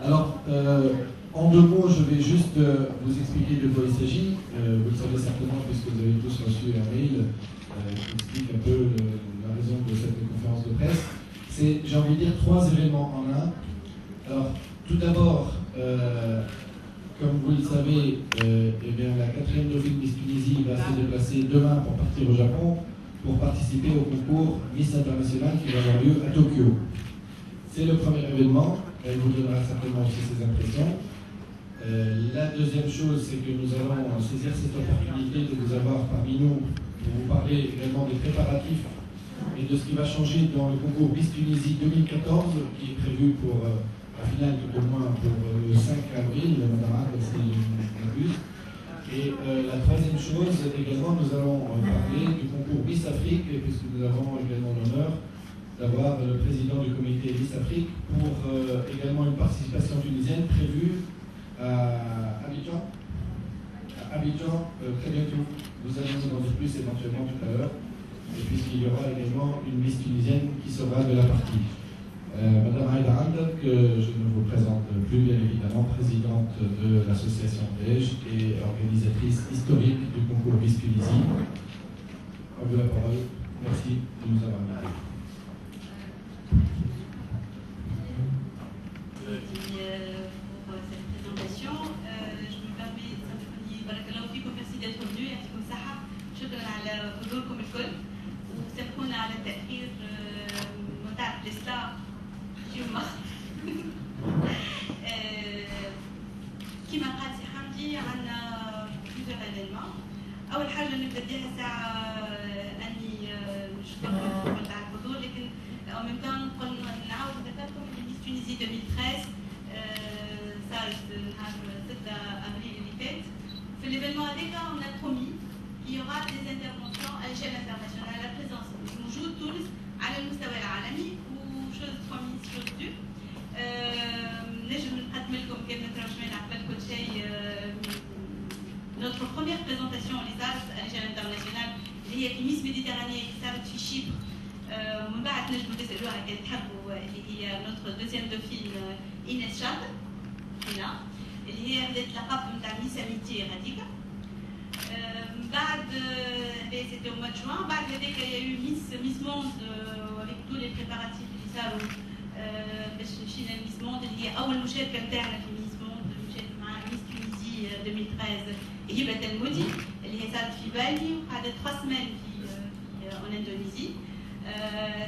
Alors, en 2 mots, je vais juste vous expliquer de quoi il s'agit. Vous le savez certainement puisque vous avez tous reçu un mail qui explique un peu la raison de cette conférence de presse. C'est, j'ai envie de dire, 3 événements en un. Alors, tout d'abord, comme vous le savez, eh bien, la 4e dauphine Miss Tunisie va se déplacer demain pour partir au Japon pour participer au concours Miss International qui va avoir lieu à Tokyo. C'est le premier événement, elle vous donnera certainement aussi ses impressions. La deuxième chose, c'est que nous allons saisir cette opportunité de vous avoir parmi nous pour vous parler également des préparatifs et de ce qui va changer dans le concours Miss Tunisie 2014 qui est prévu pour la finale tout au moins pour le 5 avril, Madame Arde, si je ne m'abuse. Et la troisième chose, également, nous allons parler du concours Miss Afrique, puisque nous avons également l'honneur d'avoir le président du comité Miss Afrique pour également une participation tunisienne prévue à Abidjan. À Abidjan, très bientôt. Vous allez nous en dire plus éventuellement tout à l'heure. Et puisqu'il y aura également une Miss tunisienne qui sera de la partie. Madame Aïda Hamd, que je ne vous présente plus, bien évidemment, présidente de l'association Dej et organisatrice historique du concours Miss Tunisie. À vous la parole. Merci de nous avoir invités. Pour cette présentation. Je me permets de simplement بارك الله فيكم merci d'être venus يعطيكم الصحة شكرا على حضوركم الكل وسامحونا على التأخير متاع الإصلاح يوم كما قال سي حمدي عندنا plusieurs événements. أول حاجة نبدأ بها الساعة أني نشكركم على الحضور لكن en même temps قلنا نعاود نذكركم أن ميس تونيزي 2013 صارت نهار 6 أبريل اللي فات. في l'événement هذاك on a promis qu'il y aura des interventions à l'échelle internationale, la présence موجود تونس على المستوى العالمي وشوز promise chose due. نجم نقدم لكم كلمة ترجمة قبل كل شيء. Notre première présentation اللي صارت à l'échelle internationale اللي هي في ميس ميديتيرانية اللي صارت في شيبر. ومن بعد نجموا تسألوها كان تحبوا اللي هي notre deuxième dauphine إيناس شاب هنا اللي هي خذت لقب نتاع ميس أميتي هذيك. من بعد c'était au mois de juin. بعد هذاك il y a eu Miss Monde avec tous les préparatifs اللي صاروا باش مشينا لميس موند اللي هي أول مشاركة نتاعنا في ميس موند مشاركة مع ميس تونيزي 2013 هبة المودي اللي هي صارت في بالي وقعدت 3 semaines en Indonésie.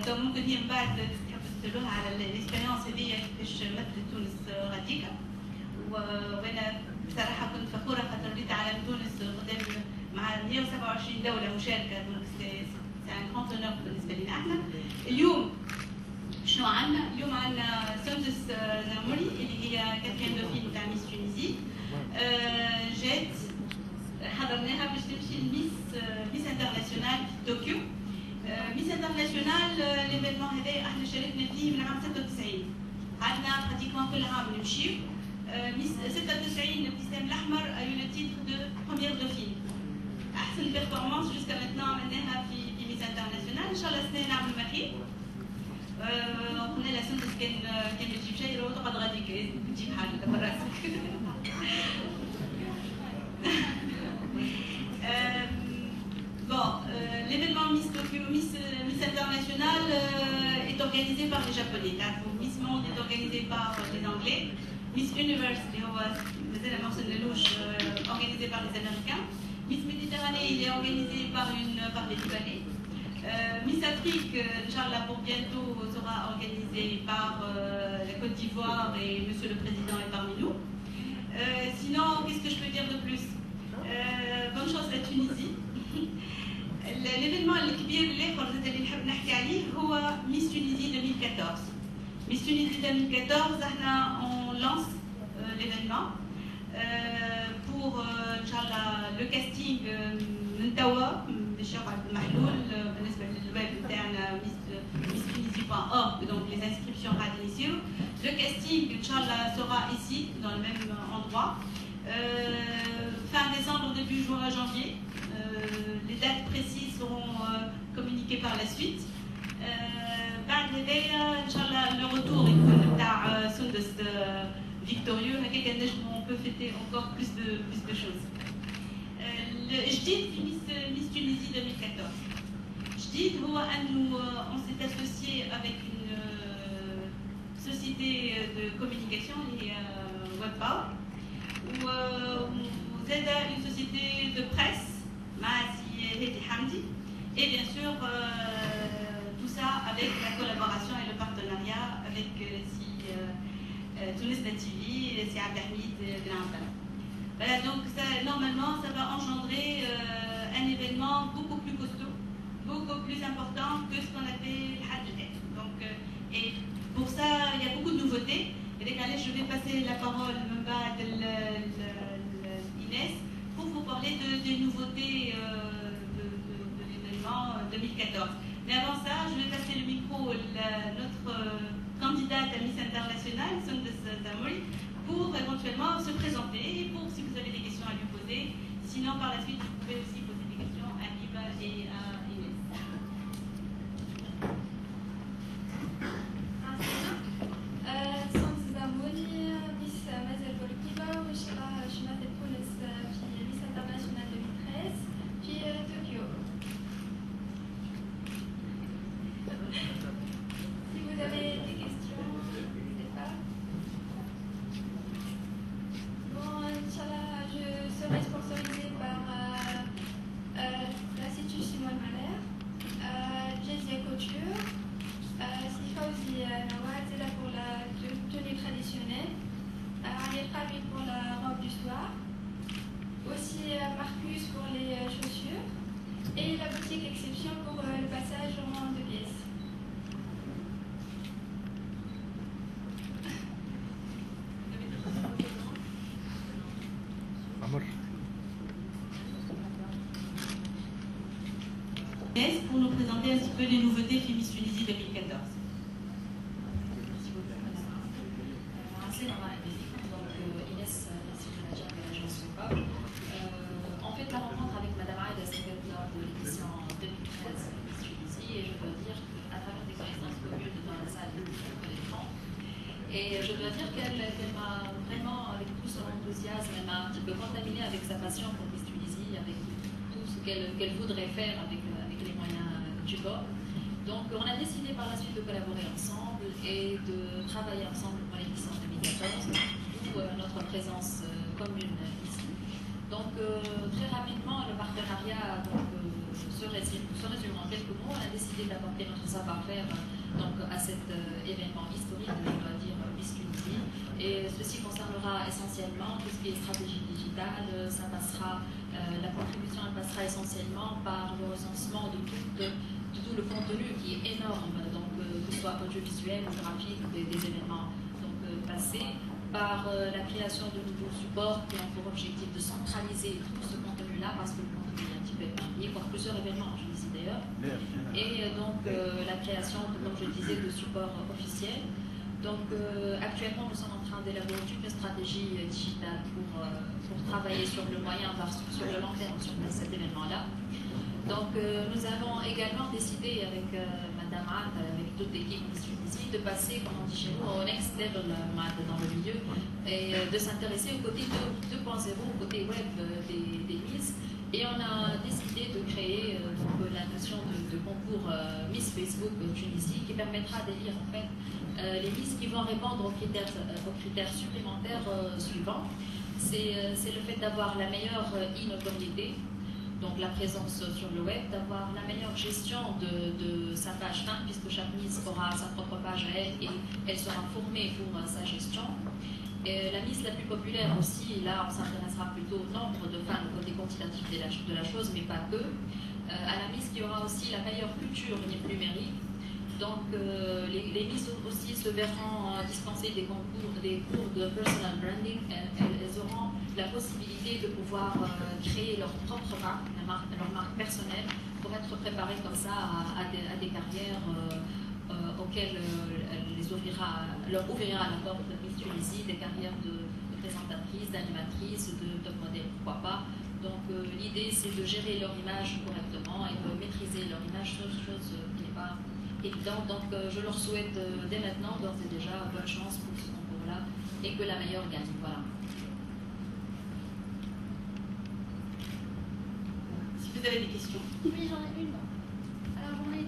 دونك ممكن هي من بعد تحب تسألوها على الاكسبيريونس هذه كيفاش مثلت تونس غاديكا. وانا بصراحه كنت فخوره خاطر وليت على تونس قدام مع 127 دوله مشاركه. دونك سي ان غران اونور بالنسبه لنا احنا. اليوم شنو عندنا؟ اليوم عندنا سندس زاموري اللي هي 4 دوفين تاع ميس تونيزي. جات حضرناها باش تمشي ميس انترناسيونال في طوكيو. ميس انترناسيونال ليفينمون هذا احنا شاركنا فيه من عام 96. عندنا براتيكمون كل عام نمشيو. ميس 96 ابتسام الاحمر a eu le titre de première dauphine. احسن بيرفورمانس جوسكا ماتنون عملناها في ميس انترناسيونال. ان شاء الله السنه نعملوا ما خير. قلنا لها سندس كان تجيب شيء لو تقعد غاديك تجيب حاجه من راسك. Bon, l'événement Miss Tokyo, Miss International est organisé par les Japonais. Miss Monde est organisé par les Anglais. Miss Universe, organisé par les Américains. Miss Méditerranée, il est organisé par les Libanais. Miss Afrique, Inch'Allah, pour bientôt, sera organisé par la Côte d'Ivoire et Monsieur le Président est parmi nous. Sinon, qu'est-ce que je peux dire de plus? Bonne chance à la Tunisie. L'événement الكبير الآخر اللي نحب نحكي عليه هو ميس تونيزي 2014. ميس تونيزي 2014 احنا on lance l'événement pour ان شاء الله لو كاستينغ من توا باش يقعد محلول بالنسبه للويب نتاعنا misstunisie.org. donc les inscriptions غادي يصيروا. Le casting Inch'Allah sera ici dans le même endroit fin décembre début janvier. Les dates précises seront communiquées par la suite. بعد هذايا ان شاء الله لو روتور يكون نتاع سندس فيكتوريو هكاك نجمو on peut fêter encore plus de choses. الجديد في ميس تونيزي 2014 جديد هو انه on s'est associé avec une société de communication اللي هي WebPower وزاد une société de presse مع سي هادي حمدي et bien sûr tout ça avec la collaboration et le partenariat avec Tunis TV et c'est Abdelhamid Granville. Voilà, donc ça, normalement ça va engendrer un événement beaucoup plus costaud, beaucoup plus important que ce qu'on a fait le Hadj. Donc et pour ça il y a beaucoup de nouveautés. Et allez, je vais passer la parole à Inès pour vous parler des nouveautés de l'événement 2014. Mais avant ça, je vais passer le micro à notre candidate à Miss Internationale, Sundes Zamouri, pour éventuellement se présenter et pour si vous avez des questions à lui poser. Sinon, par la suite, vous pouvez aussi poser des questions à Iba et à Inès. Sundes Zamouri, Miss Mazel Bolkiba, je m'appelle Pounes, puis Miss Internationale 2013, puis Tokyo. Si vous avez des questions, n'hésitez pas. Bon, Inch'Allah, je serai sponsorisée par l'Institut Simone Mahler, Jazia Couture, Sifauzi Nawaz est là pour la tenue traditionnelle, Ariel Khabi pour la robe du soir, aussi Marcus pour les chaussures, et la boutique Exception pour le passage en 2 pièces. Pour nous présenter un petit peu les nouveautés Miss Tunisie 2014. En fait, la rencontre avec Madame Aïda s'est faite lors de l'édition 2013 Miss Tunisie et je dois dire qu'à travers des connaissances communes dans la salle de l'écran. Et je dois dire qu'elle m'a vraiment, avec tout son enthousiasme, elle m'a un petit peu contaminée avec sa passion pour Miss Tunisie, avec tout ce qu'elle voudrait faire avec les moyens du bord. Donc on a décidé par la suite de collaborer ensemble et de travailler ensemble pour l'édition 2014, d'où notre présence commune ici. Donc très rapidement, le partenariat se résume en quelques mots. On a décidé d'apporter notre savoir-faire à cet événement historique, je dois dire, Miss Tunisie. Et ceci concernera essentiellement tout ce qui est stratégie digitale. La contribution elle passera essentiellement par le recensement de tout le contenu qui est énorme, donc que ce soit audiovisuel ou graphique des événements passés, par la création de nouveaux supports qui ont pour objectif de centraliser tout ce contenu-là, parce que le contenu est un petit peu épargné, pour plusieurs événements, je le dis d'ailleurs, et donc la création, comme je le disais, de supports officiels. Donc actuellement, nous sommes en train d'élaborer toute une stratégie digitale pour travailler sur le moyen, sur le long terme sur cet événement-là. Donc nous avons également décidé avec Madame Ad, avec toute l'équipe Miss Tunisie, de passer, comme on dit chez nous, au next level dans le milieu et de s'intéresser au côté 2.0, au côté web des Miss. Et on a décidé de créer la notion de concours Miss Facebook Tunisie qui permettra d'élire en fait les Miss qui vont répondre aux critères supplémentaires suivants. C'est le fait d'avoir la meilleure e-notoriété, donc la présence sur le web, d'avoir la meilleure gestion de sa page 5, puisque chaque Miss aura sa propre page à elle et elle sera formée pour sa gestion. Et la Miss la plus populaire aussi, là on s'intéressera plutôt au nombre de fans, au côté quantitatif de la chose, mais pas que. À la Miss qui aura aussi la meilleure culture numérique. Donc les Miss aussi se verront dispenser des cours de personal branding. Elles auront la possibilité de pouvoir créer leur propre marque, leur marque personnelle, pour être préparées comme ça à des carrières auxquelles leur ouvrira la porte de Miss Tunisie, des carrières de présentatrices, d'animatrices, de top modèles, pourquoi pas. Donc l'idée c'est de gérer leur image correctement et de maîtriser leur image, chose qui n'est pas évident. Donc je leur souhaite dès maintenant, d'ores et déjà, bonne chance pour ce concours-là et que la meilleure gagne. Voilà. Si vous avez des questions. Oui, j'en ai une. Alors, j'en ai